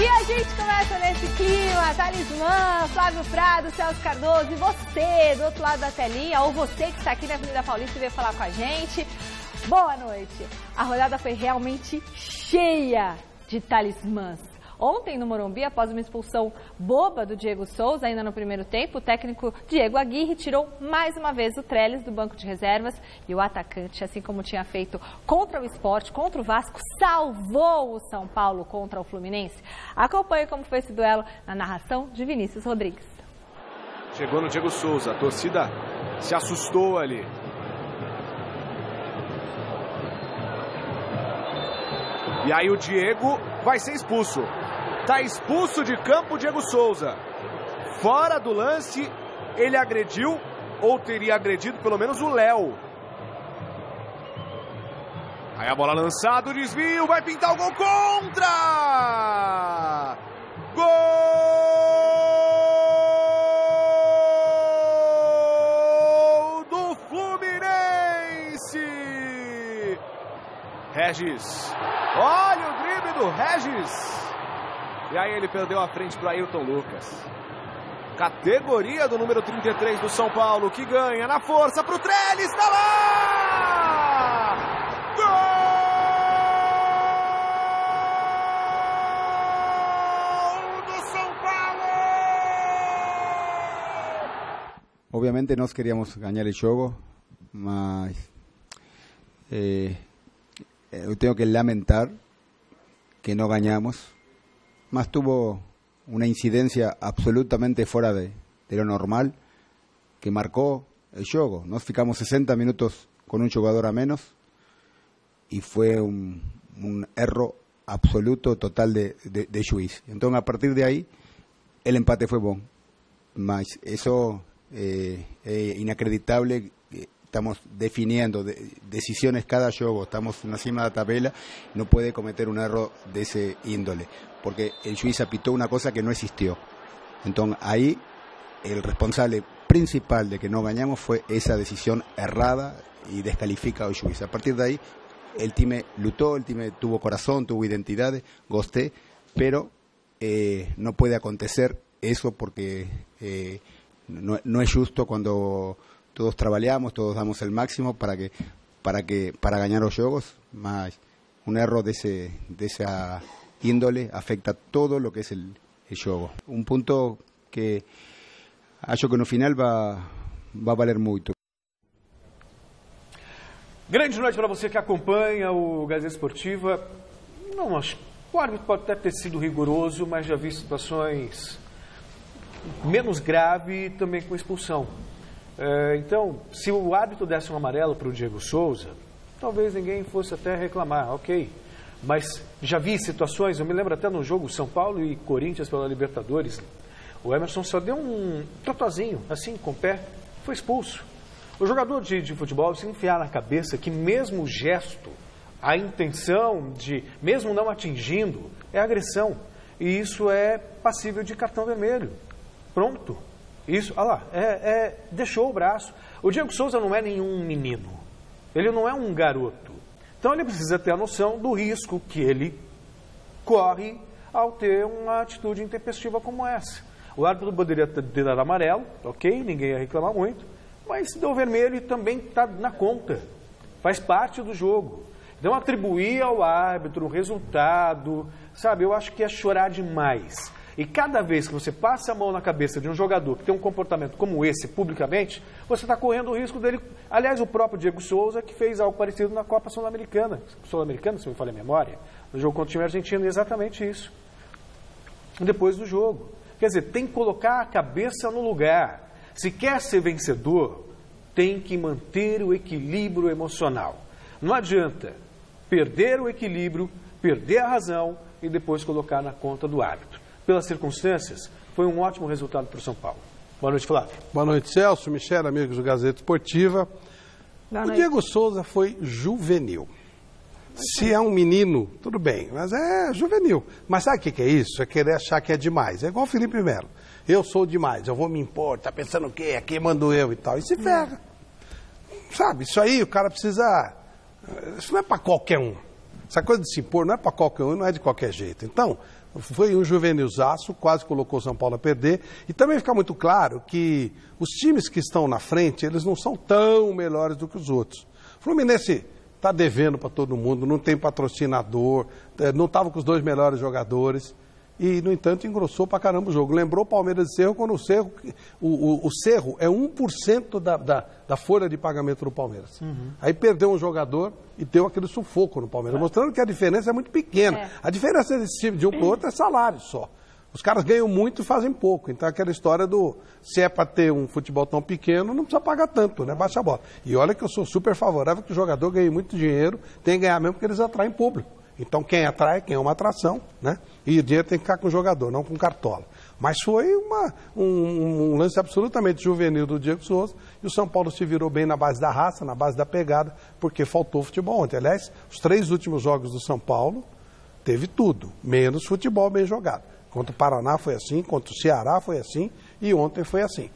E a gente começa nesse clima, Talismã, Flávio Prado, Celso Cardoso e você do outro lado da telinha, ou você que está aqui na Avenida Paulista e veio falar com a gente. Boa noite. A rodada foi realmente cheia de talismãs. Ontem no Morumbi, após uma expulsão boba do Diego Souza, ainda no primeiro tempo, o técnico Diego Aguirre tirou mais uma vez o Trellis do banco de reservas e o atacante, assim como tinha feito contra o Sport, contra o Vasco, salvou o São Paulo contra o Fluminense. Acompanhe como foi esse duelo na narração de Vinícius Rodrigues. Chegou no Diego Souza, a torcida se assustou ali. E aí o Diego vai ser expulso. Está expulso de campo o Diego Souza. Fora do lance, ele agrediu, ou teria agredido pelo menos o Léo. Aí a bola lançada, o desvio, vai pintar o gol contra! Gol do Fluminense! Regis, olha o drible do Regis! E aí ele perdeu a frente para Ayrton Lucas. Categoria do número 33 do São Paulo, que ganha na força para o Trellis, está lá! Gol do São Paulo! Obviamente nós queríamos ganhar o jogo, mas eu tenho que lamentar que não ganhamos. Mas tuvo una incidencia absolutamente fuera de lo normal que marcó el juego. Nos ficamos 60 minutos con un jugador a menos y fue un error absoluto, total de juiz. Entonces, a partir de ahí, el empate fue bueno. Mas eso es inacreditable. Estamos definiendo decisiones cada juego, estamos en la cima de la tabla, no puede cometer un error de ese índole, porque el juiz apitó una cosa que no existió. Entonces ahí el responsable principal de que no ganamos fue esa decisión errada y descalifica al juiz. A partir de ahí el time luchó, el time tuvo corazón, tuvo identidad, gosté, pero no puede acontecer eso porque no es justo cuando todos trabajamos, todos damos el máximo para ganar los juegos, mas un error de esa índole afecta todo lo que es el juego. Un punto que acho que no final va a valer muito. Grande noite para você que acompanha o Gazeta Esportiva. Não, acho que o árbitro pode até ter sido rigoroso, mas já vi situações menos graves também com expulsão. Então, se o árbitro desse um amarelo para o Diego Souza, talvez ninguém fosse até reclamar, ok. Mas já vi situações, eu me lembro até no jogo São Paulo e Corinthians pela Libertadores, o Emerson só deu um totozinho, assim, com o pé, foi expulso. O jogador de futebol se enfiar na cabeça que mesmo o gesto, a intenção de, mesmo não atingindo, é agressão. E isso é passível de cartão vermelho. Pronto. Isso, olha lá, deixou o braço. O Diego Souza não é nenhum menino. Ele não é um garoto. Então ele precisa ter a noção do risco que ele corre ao ter uma atitude intempestiva como essa. O árbitro poderia ter dado amarelo, ok, ninguém ia reclamar muito, mas deu vermelho e também está na conta. Faz parte do jogo. Então atribuir ao árbitro o resultado, sabe, eu acho que é chorar demais. E cada vez que você passa a mão na cabeça de um jogador que tem um comportamento como esse publicamente, você está correndo o risco dele. Aliás, o próprio Diego Souza, que fez algo parecido na Copa Sul-Americana. Sul-Americana, se me falha a memória, no jogo contra o time argentino, exatamente isso. Depois do jogo. Quer dizer, tem que colocar a cabeça no lugar. Se quer ser vencedor, tem que manter o equilíbrio emocional. Não adianta perder o equilíbrio, perder a razão e depois colocar na conta do árbitro. Pelas circunstâncias, foi um ótimo resultado para o São Paulo. Boa noite, Flávio. Boa noite, Celso, Michel, amigos do Gazeta Esportiva. O Diego Souza foi juvenil. Se é um menino, tudo bem, mas é juvenil. Mas sabe o que é isso? É querer achar que é demais. É igual o Felipe Melo. Eu sou demais, eu vou me impor, tá pensando o quê? Aqui mando eu e tal. E se ferra. Sabe, isso aí o cara precisa... Isso não é para qualquer um. Essa coisa de se impor não é para qualquer um, não é de qualquer jeito. Então, foi um juvenilzaço, quase colocou o São Paulo a perder. E também fica muito claro que os times que estão na frente, eles não são tão melhores do que os outros. O Fluminense está devendo para todo mundo, não tem patrocinador, não estava com os 2 melhores jogadores. E, no entanto, engrossou pra caramba o jogo. Lembrou o Palmeiras e Cerro, quando o Cerro... O Cerro é 1% da folha de pagamento do Palmeiras. Aí perdeu um jogador e deu aquele sufoco no Palmeiras, mostrando que a diferença é muito pequena. A diferença desse time de um para o outro é salário só. Os caras ganham muito e fazem pouco. Então, aquela história do... Se é para ter um futebol tão pequeno, não precisa pagar tanto, né? Baixa a bola. E olha que eu sou super favorável que o jogador ganhe muito dinheiro, tem que ganhar mesmo porque eles atraem público. Então, quem atrai, quem é uma atração, né? E o dinheiro tem que ficar com o jogador, não com cartola. Mas foi um lance absolutamente juvenil do Diego Souza. E o São Paulo se virou bem na base da raça, na base da pegada, porque faltou futebol ontem. Aliás, os 3 últimos jogos do São Paulo teve tudo, menos futebol bem jogado. Contra o Paraná foi assim, contra o Ceará foi assim, e ontem foi assim.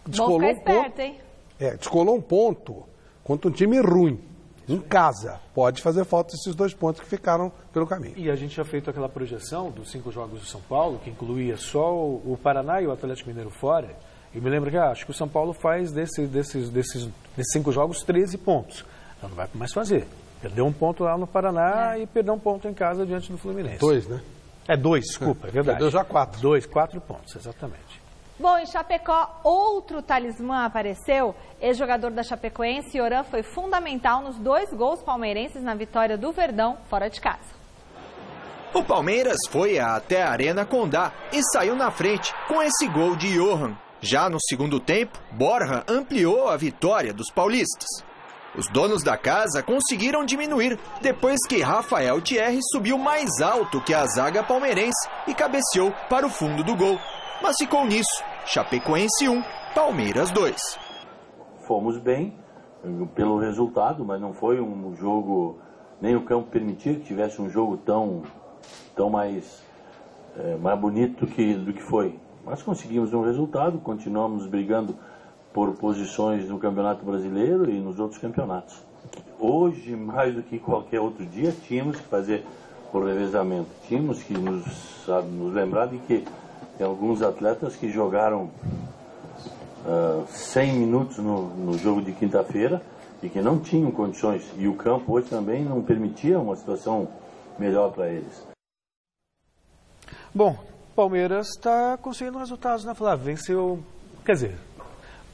Descolou bom ficar esperto, hein? Descolou um ponto contra um time ruim. Em casa, pode fazer falta esses 2 pontos que ficaram pelo caminho. E a gente já fez aquela projeção dos 5 jogos do São Paulo, que incluía só o Paraná e o Atlético Mineiro fora. E me lembro que acho que o São Paulo faz desses 5 jogos 13 pontos. Então não vai mais fazer. Perdeu um ponto lá no Paraná e perdeu um ponto em casa diante do Fluminense. 2, né? 2, desculpa, é verdade. Perdeu já 4. 4 pontos, exatamente. Bom, em Chapecó, outro talismã apareceu. Ex-jogador da Chapecoense, Yoran, foi fundamental nos 2 gols palmeirenses na vitória do Verdão fora de casa. O Palmeiras foi até a Arena Condá e saiu na frente com esse gol de Johan. Já no segundo tempo, Borja ampliou a vitória dos paulistas. Os donos da casa conseguiram diminuir depois que Rafael Thierry subiu mais alto que a zaga palmeirense e cabeceou para o fundo do gol. Mas ficou nisso. Chapecoense 1, Palmeiras 2. Fomos bem pelo resultado, mas não foi um jogo, nem o campo permitia que tivesse um jogo tão mais bonito do que foi. Mas conseguimos um resultado, continuamos brigando por posições no Campeonato Brasileiro e nos outros campeonatos. Hoje, mais do que qualquer outro dia, tínhamos que fazer por revezamento. Tínhamos que nos lembrar de que tem alguns atletas que jogaram 100 minutos no jogo de quinta-feira e que não tinham condições. E o campo hoje também não permitia uma situação melhor para eles. Bom, Palmeiras está conseguindo resultados, né, Flávio? Venceu, quer dizer,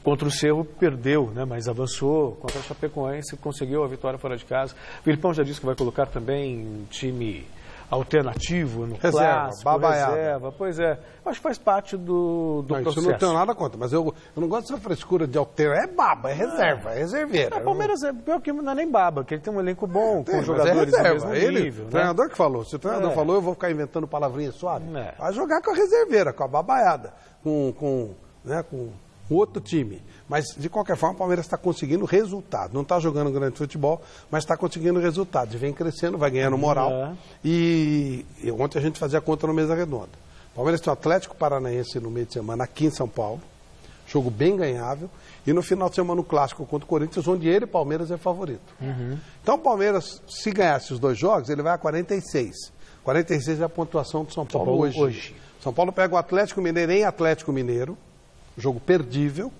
contra o Cerro perdeu, né, mas avançou. Contra a Chapecoense conseguiu a vitória fora de casa. O Filipão já disse que vai colocar também um time alternativo no clássico, reserva. Pois é, acho que faz parte do processo. Isso não tenho nada contra, mas eu não gosto dessa frescura de alterar. É baba, é reserva, é reserveira. O Palmeiras é pior que não é nem baba, porque ele tem um elenco bom, com jogadores do mesmo nível. O treinador que falou. Se o treinador falou, eu vou ficar inventando palavrinhas suaves. Vai jogar com a reserveira, com a babaiada, com outro time. Mas, de qualquer forma, o Palmeiras está conseguindo resultado. Não está jogando grande futebol, mas está conseguindo resultado. Vem crescendo, vai ganhando moral. E ontem a gente fazia a conta no Mesa Redonda. O Palmeiras tem o Atlético Paranaense no meio de semana aqui em São Paulo. Jogo bem ganhável. E no final de semana o Clássico contra o Corinthians, onde ele, Palmeiras, é favorito. Então o Palmeiras, se ganhasse os 2 jogos, ele vai a 46. 46 é a pontuação do São Paulo hoje. São Paulo pega o Atlético Mineiro em Atlético Mineiro. Jogo perdível.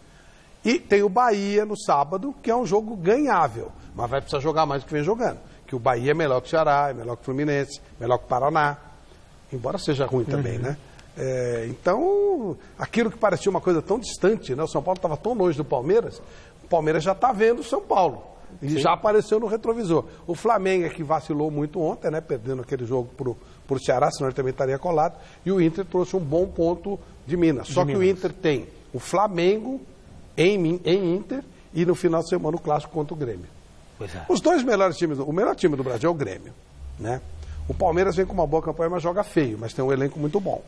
E tem o Bahia no sábado, que é um jogo ganhável. Mas vai precisar jogar mais do que vem jogando. Que o Bahia é melhor que o Ceará, é melhor que o Fluminense, melhor que o Paraná. Embora seja ruim também, né? Então, aquilo que parecia uma coisa tão distante, né? O São Paulo estava tão longe do Palmeiras, o Palmeiras já está vendo o São Paulo. E já apareceu no retrovisor. O Flamengo é que vacilou muito ontem, né? Perdendo aquele jogo pro Ceará, senão ele também estaria colado. E o Inter trouxe um bom ponto de Minas. Só que o Inter tem o Flamengo em Inter e no final de semana o Clássico contra o Grêmio. Os 2 melhores times, o melhor time do Brasil é o Grêmio, né? O Palmeiras vem com uma boa campanha, mas joga feio, mas tem um elenco muito bom.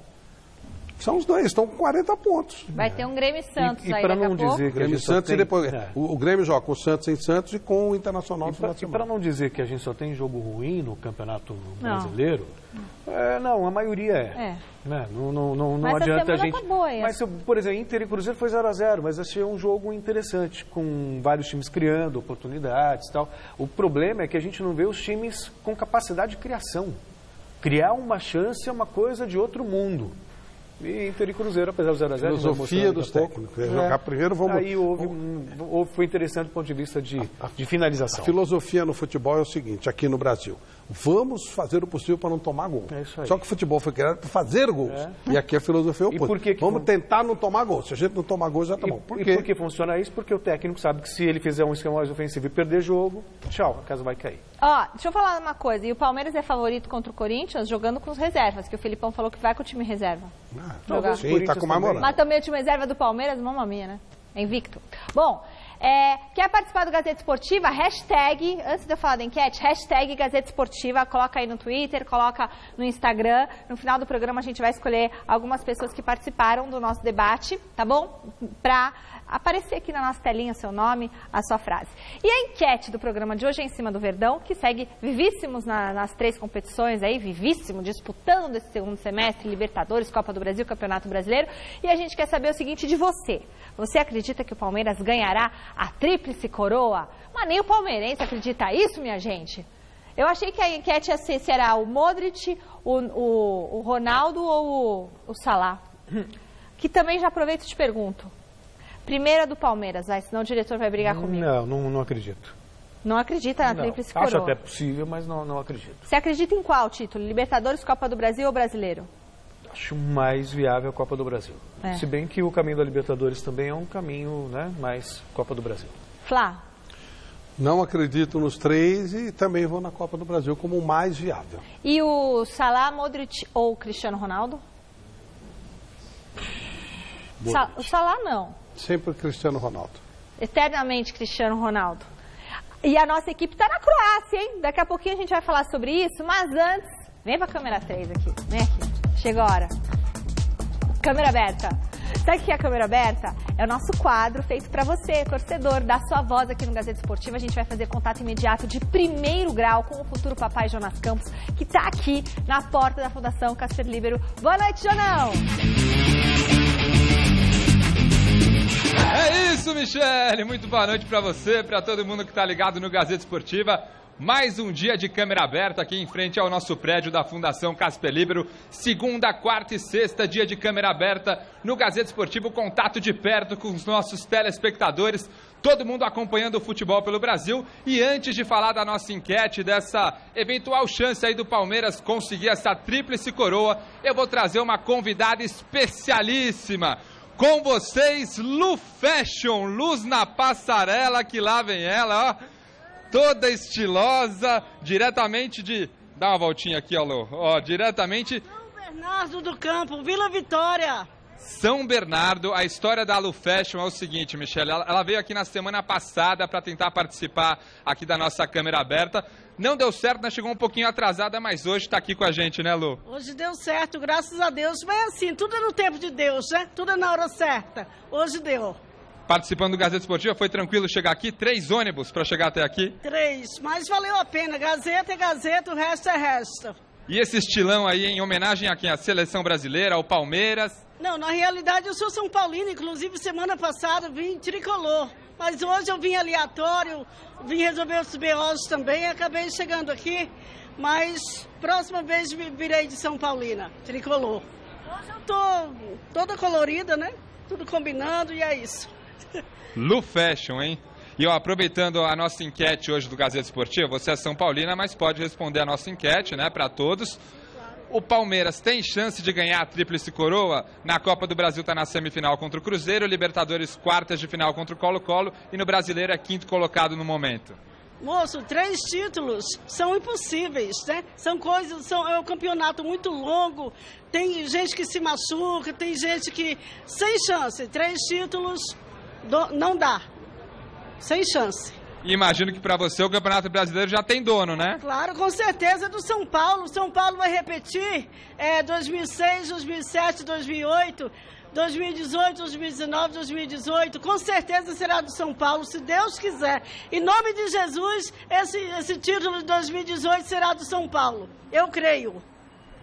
São os dois, estão com 40 pontos. Vai ter um Grêmio e Santos e aí para daqui não a pouco. dizer que Grêmio a e gente só Santos tem... e depois... O Grêmio joga com o Santos em Santos e com o Internacional no final de E semana. para não dizer que a gente só tem jogo ruim no Campeonato Brasileiro, não, a maioria é. Né? Não Mas adianta a semana gente... tá boa, é. Mas, por exemplo, Inter e Cruzeiro foi 0-0, mas achei um jogo interessante, com vários times criando oportunidades e tal. O problema é que a gente não vê os times com capacidade de criação. Criar uma chance é uma coisa de outro mundo. E Inter e Cruzeiro, apesar do 0-0... Filosofia dos técnicos. Jogar primeiro, vamos... Aí foi interessante do ponto de vista de finalização. A filosofia no futebol é o seguinte, aqui no Brasil. Vamos fazer o possível para não tomar gol. É isso aí. Só que o futebol foi criado para fazer gols. E aqui a filosofia é o oposto. Vamos tentar não tomar gol. Se a gente não tomar gol, já tá bom. Por quê? E por que funciona isso? Porque o técnico sabe que se ele fizer um esquema mais ofensivo e perder jogo, tchau, a casa vai cair. Ó, deixa eu falar uma coisa. E o Palmeiras é favorito contra o Corinthians jogando com os reservas, que o Filipão falou que vai com o time reserva. Sim, tá com mais moral. Mas também o time reserva do Palmeiras, mamma mia, né? É invicto. Bom, quer participar do Gazeta Esportiva? Hashtag, antes de eu falar da enquete, hashtag Gazeta Esportiva, coloca aí no Twitter, coloca no Instagram. No final do programa a gente vai escolher algumas pessoas que participaram do nosso debate, tá bom? Pra aparecer aqui na nossa telinha o seu nome, a sua frase. E a enquete do programa de hoje é em cima do Verdão, que segue vivíssimos nas 3 competições aí, vivíssimo, disputando esse segundo semestre, Libertadores, Copa do Brasil, Campeonato Brasileiro. E a gente quer saber o seguinte de você. Você acredita que o Palmeiras ganhará a tríplice coroa? Mas nem o palmeirense acredita isso, minha gente. Eu achei que a enquete ia ser se era o Modric, o Ronaldo ou o Salah. Que também já aproveito e te pergunto. Primeira do Palmeiras, senão o diretor vai brigar comigo. Não acredito. Não acredita na tríplice coroa? Acho até possível, mas não acredito. Você acredita em qual título? Libertadores, Copa do Brasil ou Brasileiro? Acho mais viável a Copa do Brasil. Se bem que o caminho da Libertadores também é um caminho, né, mais Copa do Brasil. Flá? Não acredito nos 3 e também vou na Copa do Brasil como o mais viável. E o Salah, Modric ou Cristiano Ronaldo? O Salah não. Sempre Cristiano Ronaldo. Eternamente Cristiano Ronaldo. E a nossa equipe está na Croácia, hein? Daqui a pouquinho a gente vai falar sobre isso, mas antes... Vem pra câmera 3 aqui, vem aqui. Chegou a hora. Câmera aberta. Sabe o que é a câmera aberta? É o nosso quadro feito para você, torcedor, dar sua voz aqui no Gazeta Esportiva. A gente vai fazer contato imediato de primeiro grau com o futuro papai Jonas Campos, que está aqui na porta da Fundação Casper Líbero. Boa noite, Jonão! É isso, Michele! Muito boa noite para você, para todo mundo que está ligado no Gazeta Esportiva. Mais um dia de câmera aberta aqui em frente ao nosso prédio da Fundação Casper Líbero. Segunda, quarta e sexta, dia de câmera aberta no Gazeta Esportivo. Contato de perto com os nossos telespectadores. Todo mundo acompanhando o futebol pelo Brasil. E antes de falar da nossa enquete, dessa eventual chance aí do Palmeiras conseguir essa tríplice coroa, eu vou trazer uma convidada especialíssima. Com vocês, Lu Fashion, luz na passarela, que lá vem ela, ó. Toda estilosa, diretamente de... Dá uma voltinha aqui, ó, Lu. Ó, diretamente... São Bernardo do Campo, Vila Vitória. São Bernardo. A história da Lu Fashion é o seguinte, Michele. Ela veio aqui na semana passada para tentar participar aqui da nossa câmera aberta. Não deu certo, né? Chegou um pouquinho atrasada, mas hoje está aqui com a gente, né, Lu? Hoje deu certo, graças a Deus. Mas assim, tudo é no tempo de Deus, né? Tudo é na hora certa. Hoje deu. Participando do Gazeta Esportiva, foi tranquilo chegar aqui? 3 ônibus para chegar até aqui? 3, mas valeu a pena. Gazeta é Gazeta, o resto é resto. E esse estilão aí em homenagem a quem? A Seleção Brasileira, ao Palmeiras? Não, na realidade eu sou São Paulino, inclusive semana passada vim tricolor. Mas hoje eu vim aleatório, vim resolver os BOs também, acabei chegando aqui. Mas próxima vez virei de São Paulina, tricolor. Hoje eu tô toda colorida, né? Tudo combinando e é isso. Lu Fashion, hein? E ó, aproveitando a nossa enquete hoje do Gazeta Esportiva, você é São Paulina, mas pode responder a nossa enquete, né, para todos. O Palmeiras tem chance de ganhar a tríplice coroa? Na Copa do Brasil está na semifinal contra o Cruzeiro, Libertadores quartas de final contra o Colo-Colo e no Brasileiro é 5º colocado no momento. Moço, 3 títulos são impossíveis, né? É um campeonato muito longo, tem gente que se machuca, tem gente que... Sem chance, 3 títulos não dá, sem chance. E imagino que para você o Campeonato Brasileiro já tem dono, né? Claro, com certeza, é do São Paulo. São Paulo vai repetir 2006, 2007, 2008, 2018, 2019, 2018. Com certeza será do São Paulo, se Deus quiser. Em nome de Jesus, esse título de 2018 será do São Paulo. Eu creio.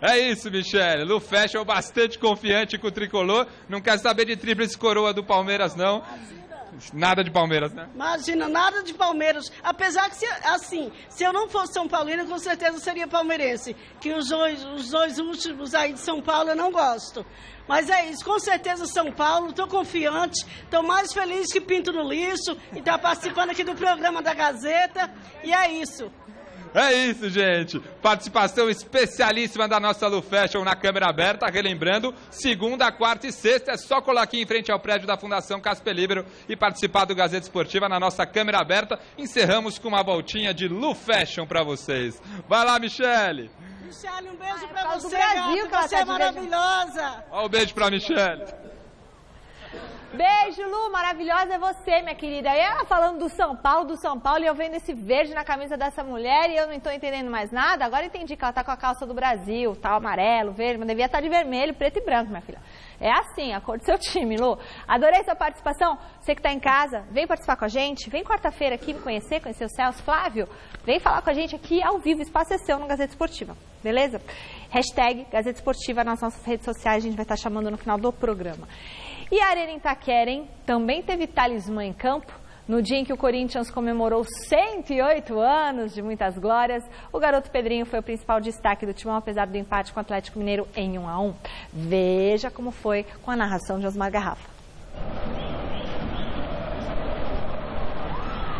É isso, Michele. Lu Fashion bastante confiante com o tricolor. Não quer saber de tríplice coroa do Palmeiras, não. Nada de Palmeiras, né? Imagina, nada de Palmeiras. Apesar que, se eu não fosse São Paulino, com certeza seria palmeirense. Que os dois últimos aí de São Paulo eu não gosto. Mas é isso, com certeza São Paulo, estou confiante, estou mais feliz que pinto no lixo e está participando aqui do programa da Gazeta. E é isso. É isso, gente. Participação especialíssima da nossa Lu Fashion na câmera aberta. Relembrando, segunda, quarta e sexta é só colar aqui em frente ao prédio da Fundação Casper Libero e participar do Gazeta Esportiva na nossa câmera aberta. Encerramos com uma voltinha de Lu Fashion para vocês. Vai lá, Michele. Michele, um beijo para você, Brasil, que você é maravilhosa. Olha o beijo para Michele. Beijo, Lu, maravilhosa é você, minha querida. E ela falando do São Paulo, e eu vendo esse verde na camisa dessa mulher e eu não estou entendendo mais nada. Agora entendi que ela tá com a calça do Brasil, tal, amarelo, verde, mas devia estar de vermelho, preto e branco, minha filha. É assim, a cor do seu time, Lu. Adorei sua participação. Você que está em casa, vem participar com a gente. Vem quarta-feira aqui me conhecer o Celso Flávio. Vem falar com a gente aqui ao vivo, espaço é seu no Gazeta Esportiva, beleza? Hashtag Gazeta Esportiva nas nossas redes sociais, a gente vai estar chamando no final do programa. E a Arena Itaquera, hein? Também teve talismã em campo. No dia em que o Corinthians comemorou 108 anos de muitas glórias, o garoto Pedrinho foi o principal destaque do Timão, apesar do empate com o Atlético Mineiro em 1-1. Veja como foi com a narração de Osmar Garrafa.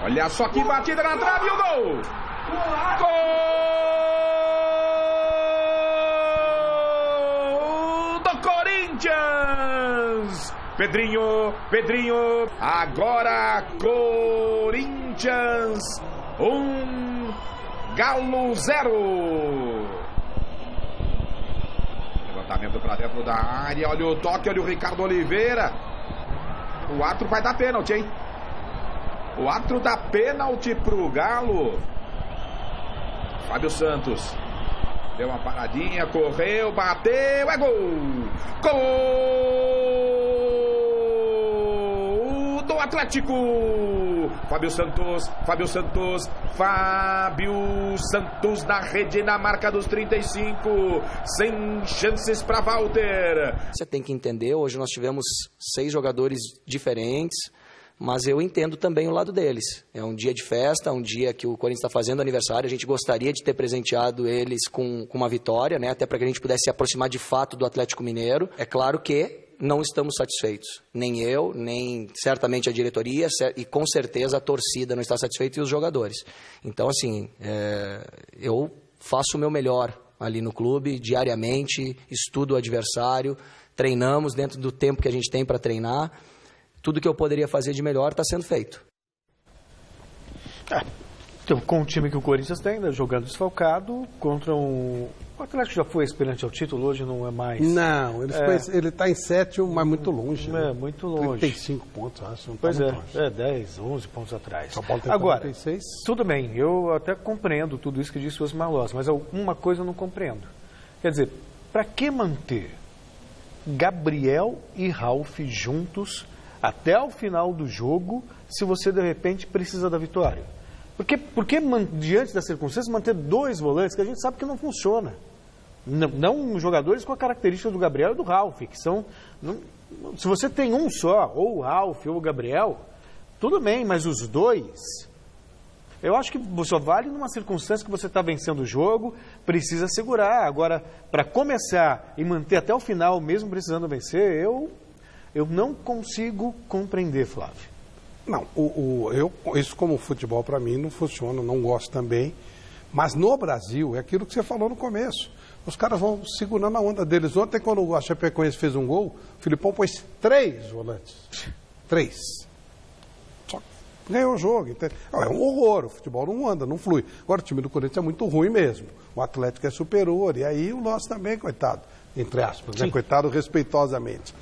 Olha só que batida na trave e o gol! Gol do Corinthians! Pedrinho, agora Corinthians 1, Galo 0. Levantamento para dentro da área, olha o toque, olha o Ricardo Oliveira. O árbitro vai dar pênalti, hein? O árbitro dá pênalti pro Galo. Fábio Santos deu uma paradinha, correu, bateu, é gol! Gol do Atlético! Fábio Santos na rede, na marca dos 35, sem chances para Walter. Você tem que entender, hoje nós tivemos 6 jogadores diferentes, mas eu entendo também o lado deles. É um dia de festa, um dia que o Corinthians está fazendo aniversário, a gente gostaria de ter presenteado eles com uma vitória, né? Até para que a gente pudesse se aproximar de fato do Atlético Mineiro. É claro que não estamos satisfeitos, nem eu, nem certamente a diretoria e com certeza a torcida não está satisfeita e os jogadores. Então, assim, eu faço o meu melhor ali no clube, diariamente, estudo o adversário, treinamos dentro do tempo que a gente tem para treinar. Tudo que eu poderia fazer de melhor está sendo feito. Então, com o time que o Corinthians tem, né, jogando desfalcado, contra um... O Atlético já foi aspirante ao título, hoje não é mais. Não, ele está em 7º, mas muito longe. É, né? Muito longe. 35 pontos, acho. Não pois tá 10, 11 pontos atrás. São Paulo tem agora, 46. Tudo bem, eu até compreendo tudo isso que disse o Osmar Loss, mas uma coisa eu não compreendo. Quer dizer, para que manter Gabriel e Ralf juntos até o final do jogo, se você de repente precisa da vitória? Porque diante das circunstâncias, manter 2 volantes, que a gente sabe que não funciona. Não jogadores com a característica do Gabriel e do Ralf, que são... se você tem um só, ou o Ralf ou o Gabriel, tudo bem, mas os 2... Eu acho que só vale numa circunstância que você está vencendo o jogo, precisa segurar. Agora, para começar e manter até o final, mesmo precisando vencer, eu não consigo compreender, Flávio. Não, isso como futebol para mim não funciona, não gosto também. Mas no Brasil, é aquilo que você falou no começo. Os caras vão segurando a onda deles. Ontem, quando a Chapecoense fez um gol, o Filipão pôs 3 volantes. 3. Só ganhou o jogo. Entende? É um horror, o futebol não anda, não flui. Agora o time do Corinthians é muito ruim mesmo. O Atlético é superior, e aí o nosso também, coitado. entre aspas, né? Coitado, respeitosamente.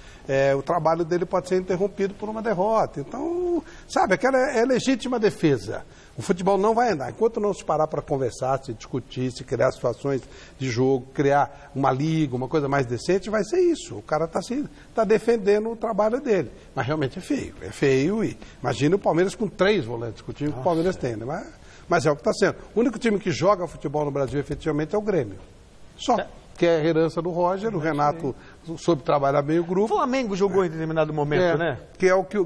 O trabalho dele pode ser interrompido por uma derrota. Então, sabe, aquela é legítima defesa. O futebol não vai andar. Enquanto não se parar para conversar, se discutir, se criar situações de jogo, criar uma liga, uma coisa mais decente, vai ser isso. O cara tá defendendo o trabalho dele. Mas realmente é feio. É feio e imagina o Palmeiras com 3 volantes, que o time que o Palmeiras tem, né? Mas é o que está sendo. O único time que joga futebol no Brasil efetivamente é o Grêmio. Só. Que é a herança do Roger, o Renato soube trabalhar bem o grupo. O Flamengo jogou em determinado momento, né? Que é o que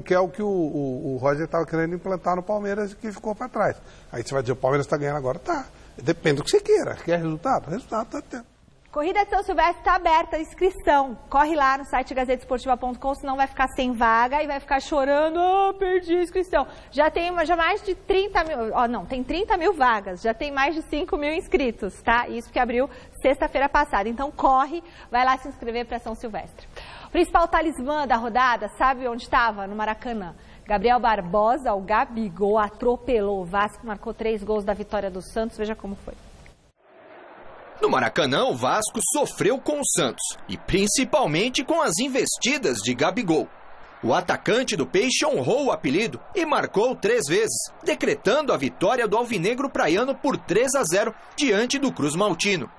o Roger estava querendo implantar no Palmeiras e que ficou para trás. Aí você vai dizer, o Palmeiras está ganhando agora? Tá. Depende do que você queira. Quer resultado? Resultado está tendo. Corrida de São Silvestre está aberta a inscrição. Corre lá no site gazetesportiva.com, senão vai ficar sem vaga e vai ficar chorando. Perdi a inscrição. Já mais de 30 mil... tem 30 mil vagas. Já tem mais de 5 mil inscritos, tá? Isso que abriu sexta-feira passada. Então corre, vai lá se inscrever para São Silvestre. O principal talismã da rodada, sabe onde estava? No Maracanã. Gabriel Barbosa, o Gabigol, atropelou o Vasco, marcou 3 gols da vitória do Santos. Veja como foi. No Maracanã, o Vasco sofreu com o Santos, e principalmente com as investidas de Gabigol. O atacante do Peixe honrou o apelido e marcou 3 vezes, decretando a vitória do alvinegro praiano por 3-0 diante do Cruz Maltino.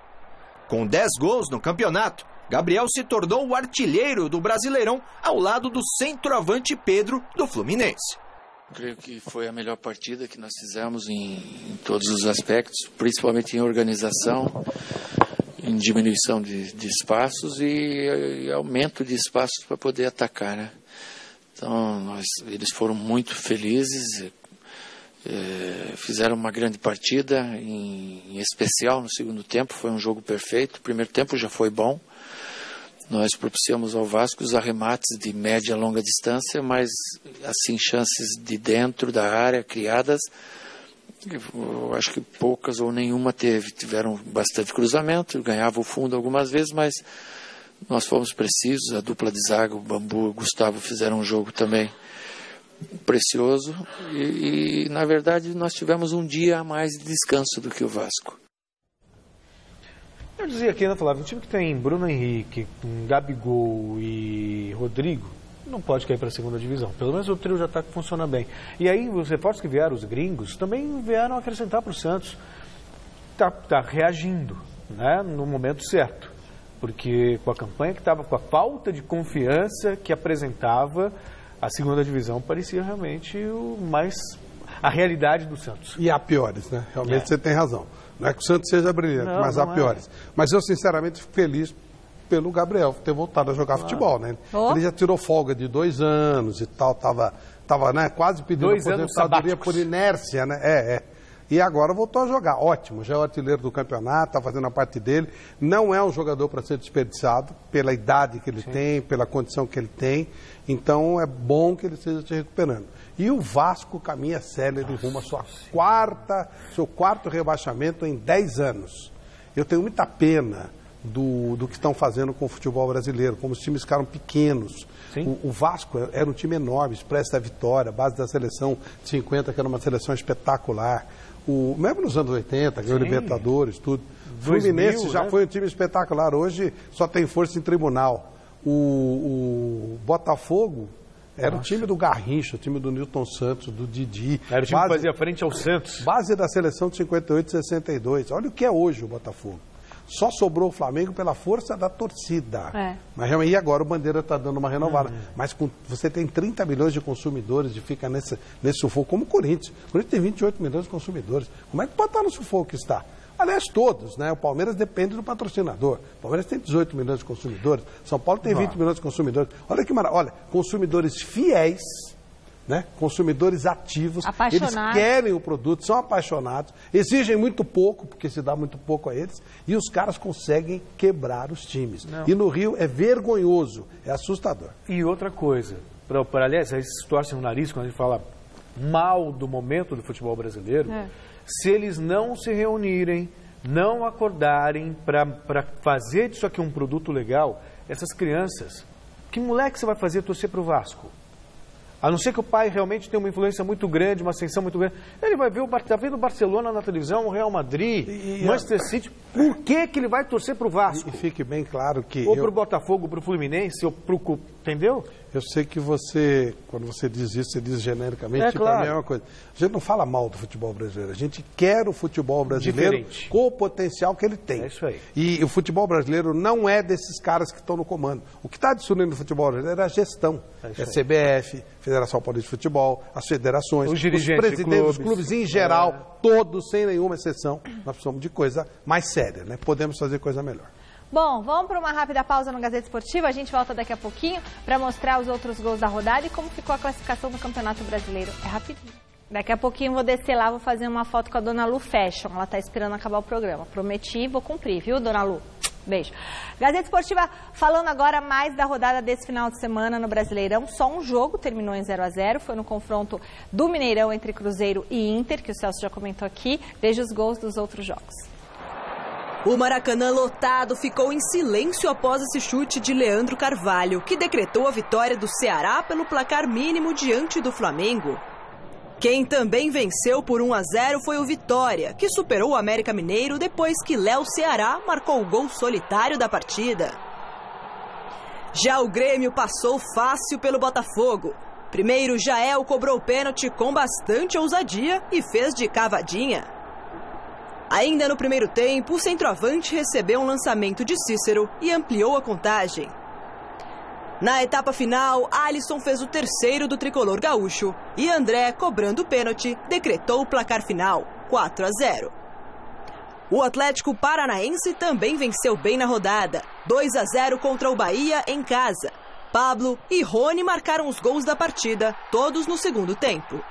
Com 10 gols no campeonato, Gabriel se tornou o artilheiro do Brasileirão ao lado do centroavante Pedro do Fluminense. Creio que foi a melhor partida que nós fizemos em todos os aspectos, principalmente em organização, em diminuição de espaços e aumento de espaços para poder atacar, né? Então, eles foram muito felizes, fizeram uma grande partida, em especial no segundo tempo, foi um jogo perfeito. O primeiro tempo já foi bom. Nós propiciamos ao Vasco os arremates de média e longa distância, mas assim chances de dentro da área criadas, eu acho que poucas ou nenhuma tiveram bastante cruzamento, ganhava o fundo algumas vezes, mas nós fomos precisos, a dupla de zaga, o Bambu e o Gustavo fizeram um jogo também precioso e na verdade nós tivemos um dia a mais de descanso do que o Vasco. Eu dizia aqui, né, Flávio, um time que tem Bruno Henrique, Gabigol e Rodrigo, não pode cair para a segunda divisão. Pelo menos o trio de ataque funciona bem. E aí os reforços que vieram, os gringos, também vieram acrescentar para o Santos. Tá reagindo, né, no momento certo. Porque com a campanha que estava, com a falta de confiança que apresentava, a segunda divisão parecia realmente a realidade do Santos. E há piores, né? Realmente você tem razão. Não é que o Santos seja brilhante, mas há piores. Mas eu, sinceramente, fico feliz pelo Gabriel ter voltado a jogar futebol, né? Ele já tirou folga de 2 anos e tal, tava né, quase pedindo aposentadoria por inércia, né? E agora voltou a jogar. Ótimo, já é o artilheiro do campeonato, está fazendo a parte dele. Não é um jogador para ser desperdiçado, pela idade que ele tem, pela condição que ele tem. Então é bom que ele esteja se recuperando. E o Vasco caminha sério, ele rumo a seu quarto rebaixamento em 10 anos. Eu tenho muita pena do que estão fazendo com o futebol brasileiro, como os times ficaram pequenos. O Vasco era um time enorme, expresso da vitória, base da seleção de 50, que era uma seleção espetacular. Mesmo nos anos 80, ganhou Libertadores, tudo. O Fluminense já foi um time espetacular, hoje só tem força em tribunal. O Botafogo era o time do Garrincha, o time do Nilton Santos, do Didi. Era o time que fazia frente ao Santos. Base da seleção de 58 e 62. Olha o que é hoje o Botafogo. Só sobrou o Flamengo pela força da torcida. Mas realmente, e agora o Bandeira está dando uma renovada. Mas você tem 30 milhões de consumidores e fica nesse sufoco, como o Corinthians. O Corinthians tem 28 milhões de consumidores. Como é que pode estar no sufoco que está? Aliás, todos, né? O Palmeiras depende do patrocinador. O Palmeiras tem 18 milhões de consumidores. São Paulo tem 20 milhões de consumidores. Olha que maravilha. Olha, consumidores fiéis, né? Consumidores ativos. Eles querem o produto, são apaixonados, exigem muito pouco, porque se dá muito pouco a eles, e os caras conseguem quebrar os times. E no Rio é vergonhoso, é assustador. E outra coisa, aliás, aí se torcem o nariz quando a gente fala mal do momento do futebol brasileiro. Se eles não se reunirem, não acordarem para fazer disso aqui um produto legal, essas crianças, que moleque você vai fazer torcer para o Vasco? A não ser que o pai realmente tenha uma influência muito grande, uma ascensão muito grande. Ele vai ver tá vendo o Barcelona na televisão, o Real Madrid, Manchester City. Por que ele vai torcer pro Vasco? E fique bem claro que... Ou pro Botafogo, pro Fluminense, ou pro... Entendeu? Eu sei que você, quando você diz isso, você diz genericamente, tipo, claro. a mesma coisa. A gente não fala mal do futebol brasileiro, a gente quer o futebol brasileiro diferente, com o potencial que ele tem. É isso aí. E o futebol brasileiro não é desses caras que estão no comando. O que está destruindo o futebol brasileiro é a gestão. É a CBF, Federação Paulista de Futebol, as federações, os dirigentes, os presidentes dos clubes em geral, todos, sem nenhuma exceção. Nós precisamos de coisa mais séria, né? Podemos fazer coisa melhor. Bom, vamos para uma rápida pausa no Gazeta Esportiva. A gente volta daqui a pouquinho para mostrar os outros gols da rodada e como ficou a classificação do Campeonato Brasileiro. É rapidinho. Daqui a pouquinho vou descer lá, vou fazer uma foto com a Dona Lu Fashion. Ela está esperando acabar o programa. Prometi e vou cumprir, viu, Dona Lu? Beijo. Gazeta Esportiva falando agora mais da rodada desse final de semana no Brasileirão. Só um jogo terminou em 0-0. Foi no confronto do Mineirão entre Cruzeiro e Inter, que o Celso já comentou aqui. Veja os gols dos outros jogos. O Maracanã lotado ficou em silêncio após esse chute de Leandro Carvalho, que decretou a vitória do Ceará pelo placar mínimo diante do Flamengo. Quem também venceu por 1-0 foi o Vitória, que superou o América Mineiro depois que Léo Ceará marcou o gol solitário da partida. Já o Grêmio passou fácil pelo Botafogo. Primeiro, Jael cobrou o pênalti com bastante ousadia e fez de cavadinha. Ainda no primeiro tempo, o centroavante recebeu um lançamento de Cícero e ampliou a contagem. Na etapa final, Alisson fez o terceiro do tricolor gaúcho e André, cobrando o pênalti, decretou o placar final, 4-0. O Atlético Paranaense também venceu bem na rodada, 2-0 contra o Bahia em casa. Pablo e Rony marcaram os gols da partida, todos no segundo tempo.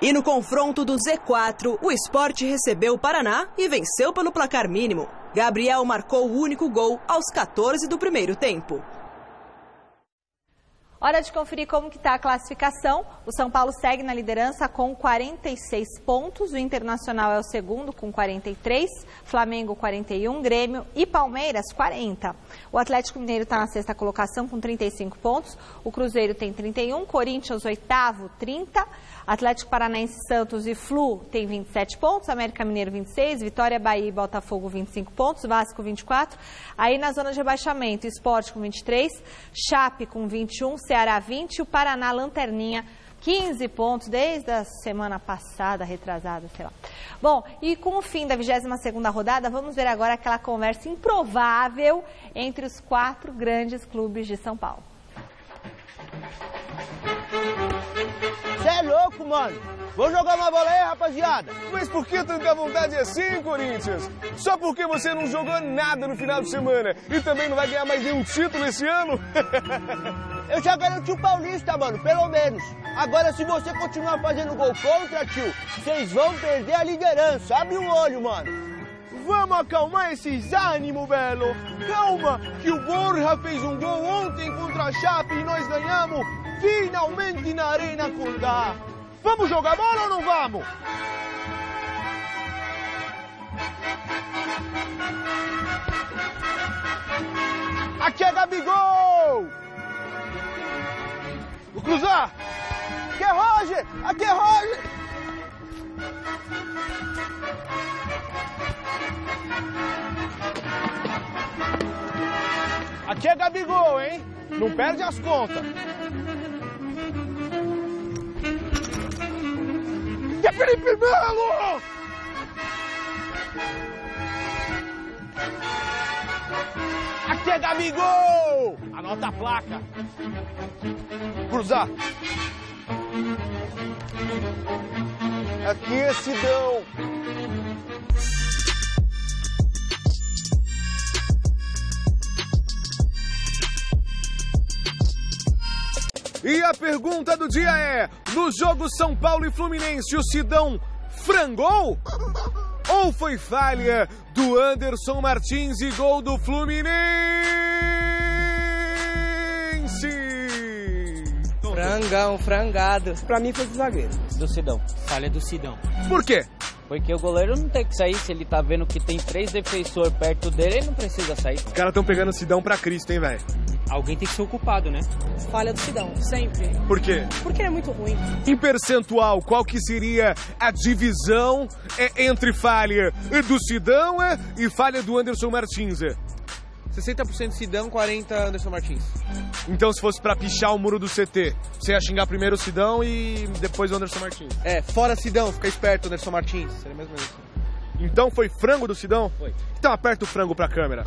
E no confronto do Z4, o Sport recebeu o Paraná e venceu pelo placar mínimo. Gabriel marcou o único gol aos 14 do primeiro tempo. Hora de conferir como que está a classificação. O São Paulo segue na liderança com 46 pontos. O Internacional é o segundo com 43. Flamengo 41. Grêmio e Palmeiras 40. O Atlético Mineiro está na sexta colocação com 35 pontos. O Cruzeiro tem 31. Corinthians oitavo, 30. Atlético Paranaense, Santos e Flu tem 27 pontos. América Mineiro 26. Vitória, Bahia e Botafogo 25 pontos. Vasco 24. Aí na zona de rebaixamento, Sport com 23. Chape com 21. Ceará 20, o Paraná lanterninha 15 pontos desde a semana passada, retrasada, sei lá. Bom, e com o fim da 22ª rodada, vamos ver agora aquela conversa improvável entre os 4 grandes clubes de São Paulo. Você é louco, mano. Vamos jogar uma bola aí, rapaziada. Mas por que tanta vontade assim, Corinthians? Só porque você não jogou nada no final de semana e também não vai ganhar mais nenhum título esse ano? Eu já garanti o Paulista, mano, pelo menos. Agora, se você continuar fazendo gol contra, tio, vocês vão perder a liderança. Abre o olho, mano. Vamos acalmar esses ânimos, Belo. Calma, que o Borja fez um gol ontem contra a Chape e nós ganhamos finalmente na Arena Condá. Vamos jogar bola ou não vamos? Aqui é Gabigol! Vou cruzar! Aqui é Roger! Aqui é Roger! Aqui é Gabigol, hein? Não perde as contas! É Felipe Melo! Aqui é Gabigol! Anota a placa. Cruzar. Aqui é Sidão. E a pergunta do dia é: no jogo São Paulo e Fluminense, o Sidão frangou? Ou foi falha do Anderson Martins e gol do Fluminense? Frangado. Pra mim foi do zagueiro. Do Sidão. Falha do Sidão. Por quê? Porque o goleiro não tem que sair. Se ele tá vendo que tem 3 defensores perto dele, ele não precisa sair. Os caras estão pegando o Sidão pra Cristo, hein, velho? Alguém tem que ser o culpado, né? Falha do Sidão, sempre. Por quê? Porque é muito ruim. Em percentual, qual que seria a divisão entre falha do Sidão e falha do Anderson Martins? 60% Sidão, 40% Anderson Martins. Então, se fosse pra pichar o muro do CT, você ia xingar primeiro o Sidão e depois o Anderson Martins? Fora Sidão, fica esperto, Anderson Martins. Seria mesmo isso. Então foi frango do Sidão? Foi. Então aperta o frango pra câmera.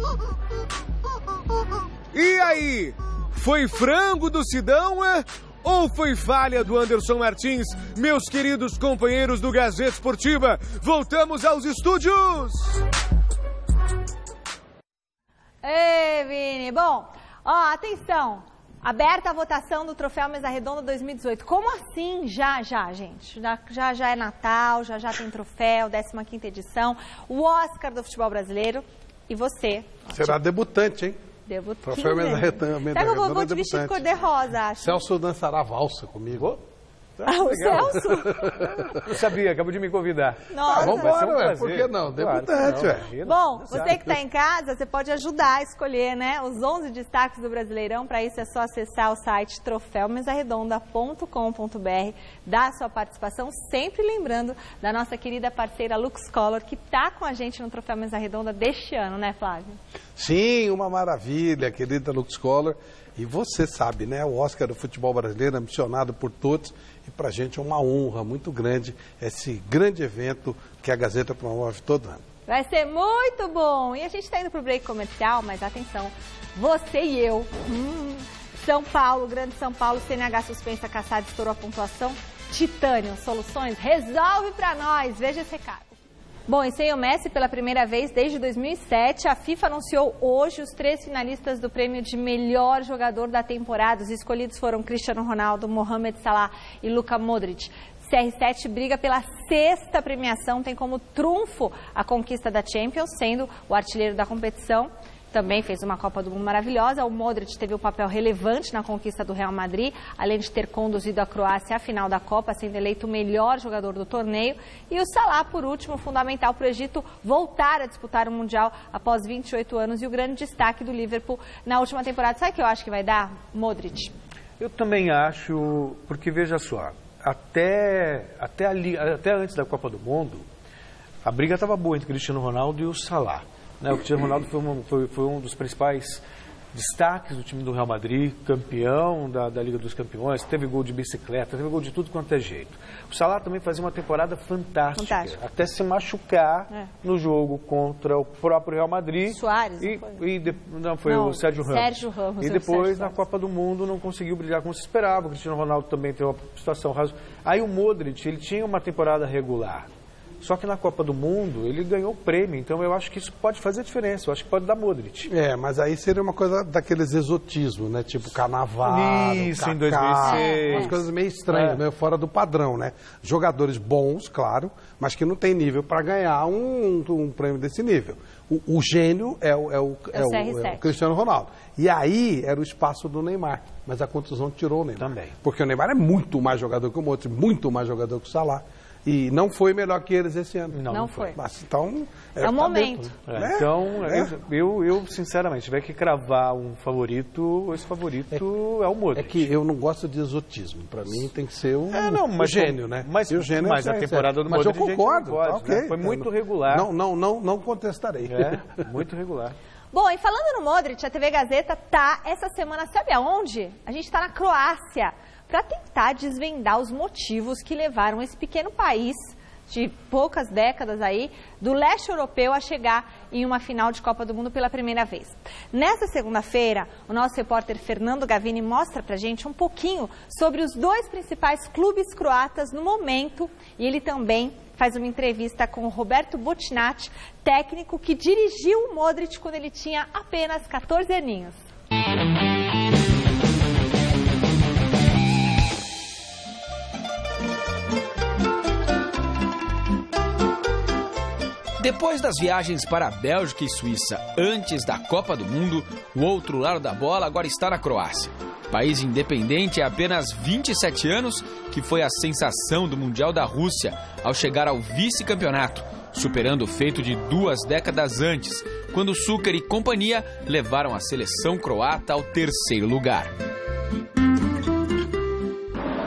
E aí? Foi frango do Sidão ou foi falha do Anderson Martins? Meus queridos companheiros do Gazeta Esportiva, voltamos aos estúdios! Ei, Vini. Bom, atenção. Aberta a votação do Troféu Mesa Redonda 2018. Como assim? Já, gente. Já é Natal, já tem troféu, 15ª edição, o Oscar do futebol brasileiro. E você? Será debutante, hein? Debutante. Troféu Mesa Redonda. Será que eu vou te vestir de cor-de-rosa, acho? Celso dançará valsa comigo. O Celso? Eu sabia, acabou de me convidar. Nossa. Vamos embora, por que não? Debutante, claro. Bom, você que está em casa, você pode ajudar a escolher, né, os 11 destaques do Brasileirão. Para isso é só acessar o site troféumesarredonda.com.br, dar a sua participação, sempre lembrando da nossa querida parceira Lux Color, que está com a gente no Troféu Mesa Redonda deste ano, né, Flávio? Sim, uma maravilha, querida Lux Color. E você sabe, né, o Oscar do futebol brasileiro é ambicionado por todos e para a gente é uma honra muito grande esse grande evento que a Gazeta promove todo ano. Vai ser muito bom! E a gente está indo para o break comercial, mas atenção, você e eu, São Paulo, Grande São Paulo, CNH suspensa, caçada, estourou a pontuação, Titânio Soluções, resolve para nós, veja esse recado. Bom, e sem o Messi pela primeira vez desde 2007, a FIFA anunciou hoje os 3 finalistas do prêmio de melhor jogador da temporada. Os escolhidos foram Cristiano Ronaldo, Mohamed Salah e Luka Modric. CR7 briga pela 6ª premiação, tem como trunfo a conquista da Champions, sendo o artilheiro da competição. Também fez uma Copa do Mundo maravilhosa. O Modric teve um papel relevante na conquista do Real Madrid, além de ter conduzido a Croácia à final da Copa, sendo eleito o melhor jogador do torneio. E o Salah, por último, fundamental para o Egito voltar a disputar o Mundial após 28 anos. E o grande destaque do Liverpool na última temporada. Sabe o que eu acho que vai dar? Modric. Eu também acho, porque veja só, até antes da Copa do Mundo, a briga estava boa entre o Cristiano Ronaldo e o Salah. O Cristiano Ronaldo foi um dos principais destaques do time do Real Madrid, campeão da Liga dos Campeões, teve gol de bicicleta, teve gol de tudo quanto é jeito. O Salah também fazia uma temporada fantástica. Até se machucar no jogo contra o próprio Real Madrid. Suárez, foi o Sérgio Ramos. Sérgio Ramos. E depois, na Copa do Mundo, não conseguiu brilhar como se esperava. O Cristiano Ronaldo também teve uma situação razoável. Aí o Modric, ele tinha uma temporada regular. Só que na Copa do Mundo ele ganhou o prêmio, então eu acho que isso pode fazer diferença, eu acho que pode dar Modric. Mas aí seria uma coisa daqueles exotismos, né? Tipo Cannavaro, isso, Kaká, em 2006. umas coisas meio estranhas, meio fora do padrão, né? Jogadores bons, claro, mas que não tem nível para ganhar um prêmio desse nível. O gênio é o Cristiano Ronaldo. E aí era o espaço do Neymar, mas a contusão tirou o Neymar. Também. Porque o Neymar é muito mais jogador que o Modric, muito mais jogador que o Salah. E não foi melhor que eles esse ano. Não foi. Mas então... É o momento. Dentro, né? Eu, sinceramente, se tiver que cravar um favorito, esse favorito é o Modric. É que eu não gosto de exotismo. Para mim tem que ser um gênio, né? Mas a temporada do Mas Modric... eu concordo. Né? Foi muito regular. Não contestarei. Muito regular. Bom, e falando no Modric, a TV Gazeta tá essa semana, sabe aonde? A gente está na Croácia, para tentar desvendar os motivos que levaram esse pequeno país de poucas décadas aí, do leste europeu, a chegar em uma final de Copa do Mundo pela primeira vez. Nessa segunda-feira, o nosso repórter Fernando Gavini mostra pra gente um pouquinho sobre os 2 principais clubes croatas no momento, e ele também faz uma entrevista com o Roberto Botinati, técnico que dirigiu o Modric quando ele tinha apenas 14 aninhos. Depois das viagens para a Bélgica e Suíça antes da Copa do Mundo, o outro lado da bola agora está na Croácia. País independente há apenas 27 anos, que foi a sensação do Mundial da Rússia ao chegar ao vice-campeonato, superando o feito de 2 décadas antes, quando Šuker e companhia levaram a seleção croata ao 3º lugar.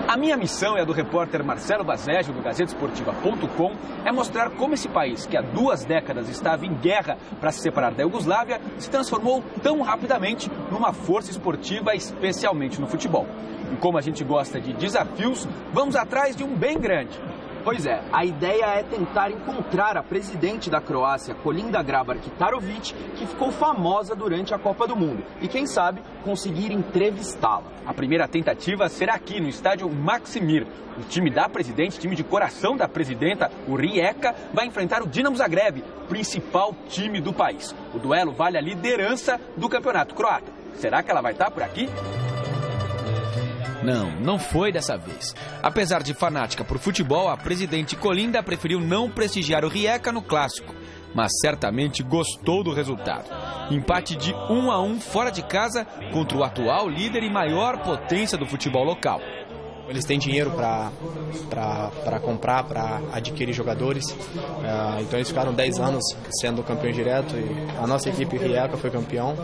A minha missão e a do repórter Marcelo Baseggio, do GazettaEsportiva.com, é mostrar como esse país, que há 2 décadas estava em guerra para se separar da Iugoslávia, se transformou tão rapidamente numa força esportiva, especialmente no futebol. E como a gente gosta de desafios, vamos atrás de um bem grande. Pois é, a ideia é tentar encontrar a presidente da Croácia, Kolinda Grabar-Kitarović, que ficou famosa durante a Copa do Mundo. E quem sabe, conseguir entrevistá-la. A primeira tentativa será aqui no estádio Maksimir. O time da presidente, time de coração da presidenta, o Rijeka, vai enfrentar o Dinamo Zagreb, principal time do país. O duelo vale a liderança do campeonato croata. Será que ela vai estar por aqui? Não foi dessa vez. Apesar de fanática por futebol, a presidente Kolinda preferiu não prestigiar o Rijeka no clássico, mas certamente gostou do resultado. Empate de 1-1 fora de casa contra o atual líder e maior potência do futebol local. Eles têm dinheiro para comprar, para adquirir jogadores, então eles ficaram 10 anos sendo campeão direto e a nossa equipe Rijeka foi campeão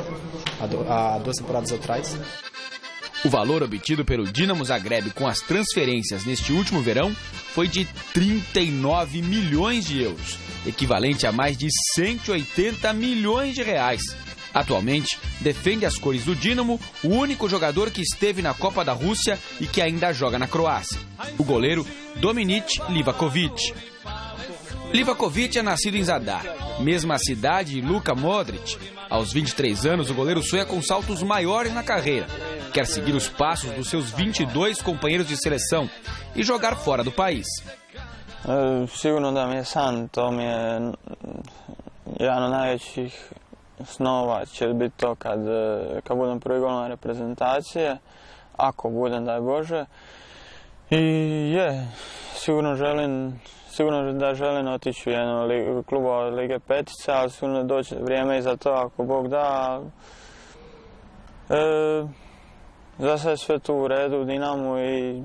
há 2 temporadas atrás. O valor obtido pelo Dinamo Zagreb com as transferências neste último verão foi de 39 milhões de euros, equivalente a mais de 180 milhões de reais. Atualmente, defende as cores do Dinamo o único jogador que esteve na Copa da Rússia e que ainda joga na Croácia, o goleiro Dominik Livakovic. Livakovic é nascido em Zadar, mesma cidade de Luka Modric. Aos 23 anos, o goleiro sonha com saltos maiores na carreira. Quer seguir os passos dos seus 22 companheiros de seleção e jogar fora do país. Sigurno da mi je san, to mi je jedan od najvećih snova će biti to kad budem prvi golman reprezentacije, ako budem, daj Bože. I sigurno da želim otići u jednu klubu Lige Petica, ali sigurno doći vrijeme i za to ako Bog da. Za sad je sve tu u redu u Dinamu i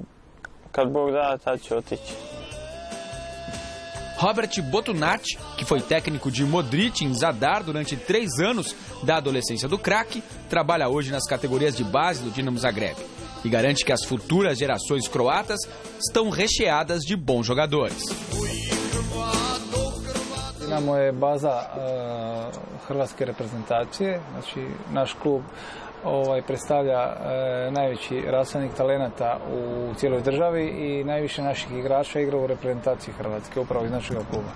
kad Bog da, tad ću otići. Robert Botunac, que foi técnico de Modric em Zadar durante 3 anos da adolescência do craque, trabalha hoje nas categorias de base do Dinamo Zagreb e garante que as futuras gerações croatas estão recheadas de bons jogadores. Dinamo je baza hrvatske reprezentacije, znači naš klub predstavlja najveći rasadnik talenata u cijeloj državi i najviše naših igrača igra u reprezentaciji Hrvatske, upravo iz našeg kluba.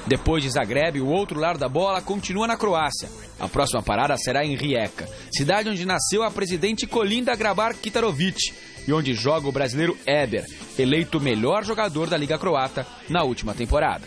Depois de Zagreb, o outro lado da bola continua na Croácia. A próxima parada será em Rijeka, cidade onde nasceu a presidente Kolinda Grabar-Kitarović e onde joga o brasileiro Eber, eleito o melhor jogador da Liga Croata na última temporada.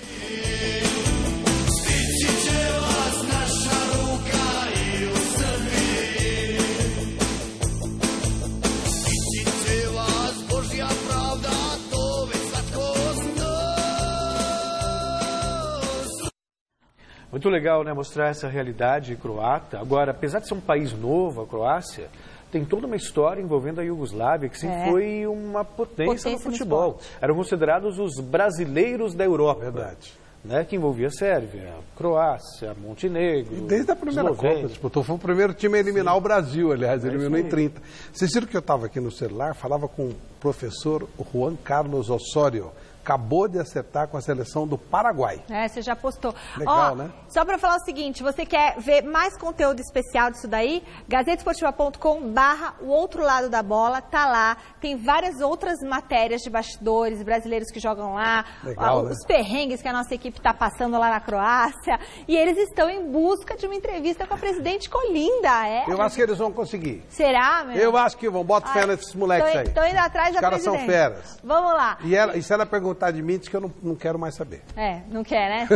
Muito legal, né, mostrar essa realidade croata. Agora, apesar de ser um país novo, a Croácia, tem toda uma história envolvendo a Iugoslávia, que sempre foi uma potência no futebol. Eram considerados os brasileiros da Europa. Verdade. Né, que envolvia a Sérvia, a Croácia, Montenegro. E desde a primeira Copa disputou, foi o primeiro time a eliminar o Brasil, aliás, eliminou em 30. Vocês viram que eu estava aqui no celular, falava com o professor Juan Carlos Osório. Acabou de acertar com a seleção do Paraguai. Você já postou. Legal, né? Só para falar o seguinte, você quer ver mais conteúdo especial disso daí? GazettaEsportiva.com/o outro lado da bola, tá lá. Tem várias outras matérias de bastidores, brasileiros que jogam lá, legal, os perrengues que a nossa equipe está passando lá na Croácia. E eles estão em busca de uma entrevista com a presidente Kolinda. Eu acho que eles vão conseguir. Será, meu? Eu acho que vão. Bota fé nesses moleques aí. Estão indo atrás da presidente. Os caras são feras. Vamos lá. E se ela perguntar de mim, diz que eu não quero mais saber. Não quer, né?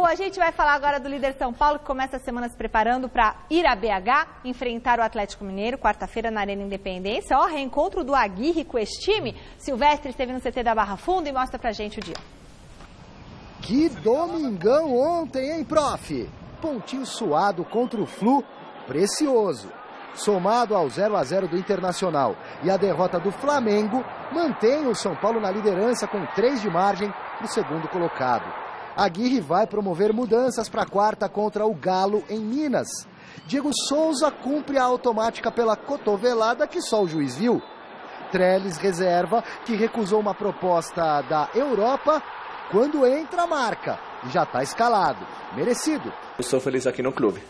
A gente vai falar agora do líder São Paulo, que começa a semana se preparando para ir a BH, enfrentar o Atlético Mineiro, quarta-feira na Arena Independência. Reencontro do Aguirre com esse time. Silvestre esteve no CT da Barra Funda e mostra pra gente o dia. Que domingão ontem, hein, prof? Pontinho suado contra o Flu, precioso. Somado ao 0-0 do Internacional e a derrota do Flamengo, mantém o São Paulo na liderança com 3 de margem para o segundo colocado. Aguirre vai promover mudanças para a quarta contra o Galo em Minas. Diego Souza cumpre a automática pela cotovelada que só o juiz viu. Trellis reserva que recusou uma proposta da Europa quando entra a marca e já está escalado. Merecido. Eu sou feliz aqui no clube.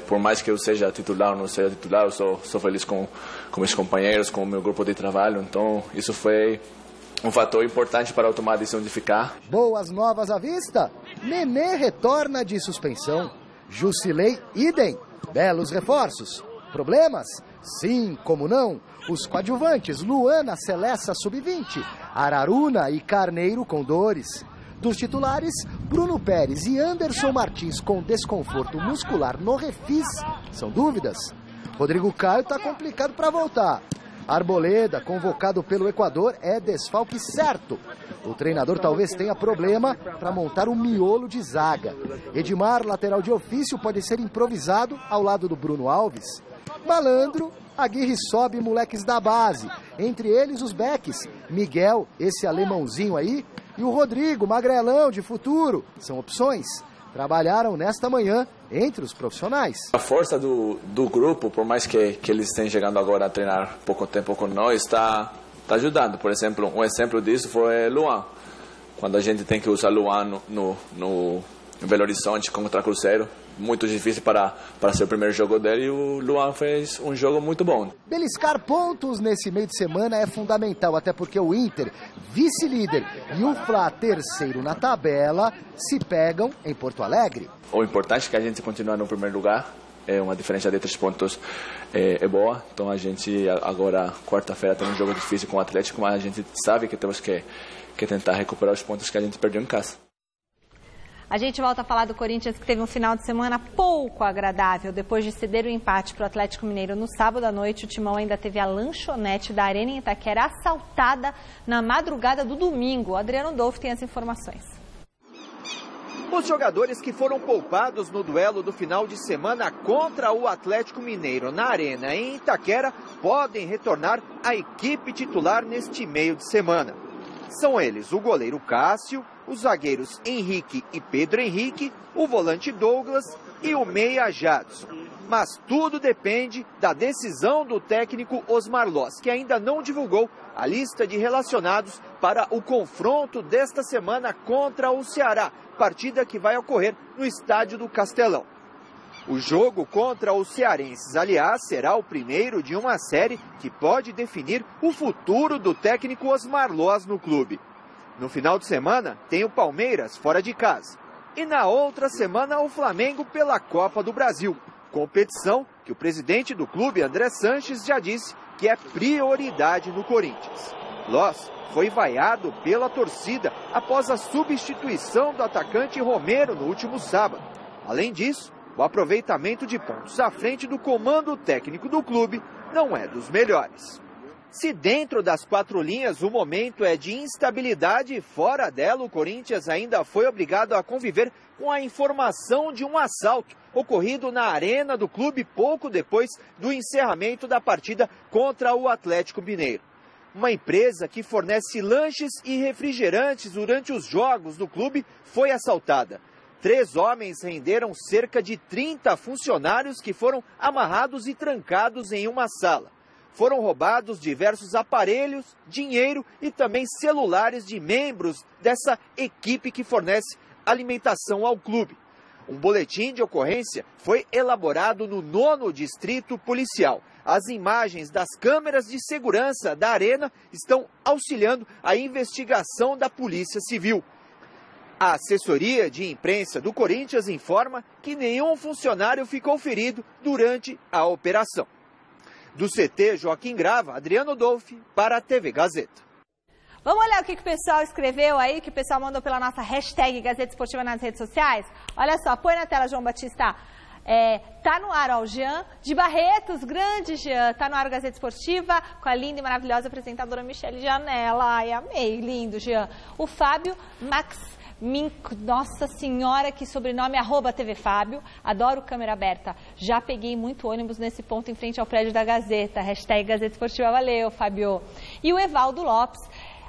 Por mais que eu seja titular ou não seja titular, eu sou feliz com meus companheiros, com o meu grupo de trabalho. Então isso foi um fator importante para eu tomar a decisão de ficar. Boas novas à vista. Nenê retorna de suspensão. Jusilei, idem. Belos reforços. Problemas? Sim, como não? Os coadjuvantes Luana, Celessa, sub-20. Araruna e Carneiro com dores. Dos titulares, Bruno Pérez e Anderson Martins com desconforto muscular no refis. São dúvidas? Rodrigo Caio está complicado para voltar. Arboleda, convocado pelo Equador, é desfalque certo. O treinador talvez tenha problema para montar um miolo de zaga. Edmar, lateral de ofício, pode ser improvisado ao lado do Bruno Alves. Malandro, Aguirre sobe moleques da base. Entre eles os backs. Miguel, esse alemãozinho aí, e o Rodrigo, magrelão de futuro. São opções. Trabalharam nesta manhã entre os profissionais. A força do grupo, por mais que eles estejam chegando agora a treinar pouco tempo com nós, está ajudando. Por exemplo, um exemplo disso foi Luan. Quando a gente tem que usar Luan no Belo Horizonte contra Cruzeiro, muito difícil para ser o primeiro jogo dele, e o Luan fez um jogo muito bom. Beliscar pontos nesse meio de semana é fundamental, até porque o Inter, vice-líder, e o Fla, terceiro na tabela, se pegam em Porto Alegre. O importante é que a gente continue no primeiro lugar, uma diferença de 3 pontos é boa, então a gente agora, quarta-feira, tem um jogo difícil com o Atlético, mas a gente sabe que temos que tentar recuperar os pontos que a gente perdeu em casa. A gente volta a falar do Corinthians, que teve um final de semana pouco agradável. Depois de ceder o empate para o Atlético Mineiro no sábado à noite, o Timão ainda teve a lanchonete da Arena em Itaquera assaltada na madrugada do domingo. O Adriano Dolph tem as informações. Os jogadores que foram poupados no duelo do final de semana contra o Atlético Mineiro na Arena em Itaquera podem retornar à equipe titular neste meio de semana. São eles o goleiro Cássio, os zagueiros Henrique e Pedro Henrique, o volante Douglas e o meia Jadson. Mas tudo depende da decisão do técnico Osmar Loss, que ainda não divulgou a lista de relacionados para o confronto desta semana contra o Ceará, partida que vai ocorrer no estádio do Castelão. O jogo contra os cearenses, aliás, será o primeiro de uma série que pode definir o futuro do técnico Osmar Loss no clube. No final de semana, tem o Palmeiras fora de casa. E na outra semana, o Flamengo pela Copa do Brasil. Competição que o presidente do clube, André Sanches, já disse que é prioridade no Corinthians. Loss foi vaiado pela torcida após a substituição do atacante Romero no último sábado. Além disso, o aproveitamento de pontos à frente do comando técnico do clube não é dos melhores. Se dentro das 4 linhas o momento é de instabilidade, fora dela o Corinthians ainda foi obrigado a conviver com a informação de um assalto ocorrido na arena do clube pouco depois do encerramento da partida contra o Atlético Mineiro. Uma empresa que fornece lanches e refrigerantes durante os jogos do clube foi assaltada. 3 homens renderam cerca de 30 funcionários que foram amarrados e trancados em uma sala. Foram roubados diversos aparelhos, dinheiro e também celulares de membros dessa equipe que fornece alimentação ao clube. Um boletim de ocorrência foi elaborado no 9º Distrito Policial. As imagens das câmeras de segurança da arena estão auxiliando a investigação da Polícia Civil. A assessoria de imprensa do Corinthians informa que nenhum funcionário ficou ferido durante a operação. Do CT Joaquim Grava, Adriano Dolph, para a TV Gazeta. Vamos olhar o que o pessoal escreveu aí, que o pessoal mandou pela nossa hashtag Gazeta Esportiva nas redes sociais? Olha só, põe na tela, João Batista. Tá no ar, ó, o Jean de Barretos, grande Jean. Tá no ar o Gazeta Esportiva com a linda e maravilhosa apresentadora Michele Janela. Ai, amei, lindo, Jean. O Fábio Max Nossa Senhora, que sobrenome, @TV Fábio. Adoro câmera aberta. Já peguei muito ônibus nesse ponto em frente ao prédio da Gazeta. Hashtag Gazeta Esportiva. Valeu, Fábio. E o Evaldo Lopes.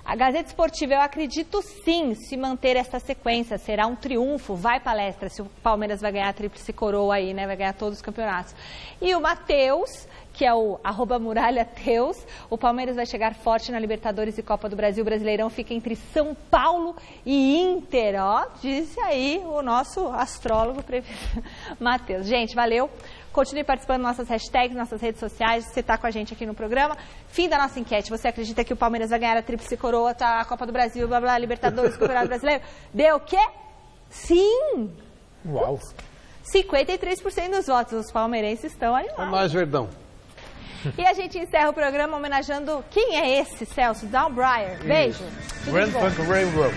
A Gazeta Esportiva, eu acredito sim, se manter essa sequência, será um triunfo, vai palestra, se o Palmeiras vai ganhar a tríplice coroa aí, né, vai ganhar todos os campeonatos. E o Matheus, que é o @muralhateus, o Palmeiras vai chegar forte na Libertadores e Copa do Brasil, o Brasileirão fica entre São Paulo e Inter, ó, disse aí o nosso astrólogo Matheus. Gente, valeu. Continue participando das nossas hashtags, nossas redes sociais, você está com a gente aqui no programa. Fim da nossa enquete. Você acredita que o Palmeiras vai ganhar a tríplice coroa, a Copa do Brasil, blá blá, Libertadores, Campeonato Brasileiro? Deu o quê? Sim! Uau! 53% dos votos. Os palmeirenses estão animados. É nóis, Verdão. E a gente encerra o programa homenageando... Quem é esse, Celso? Down Breyer. Beijo. Grand Funk Railroad.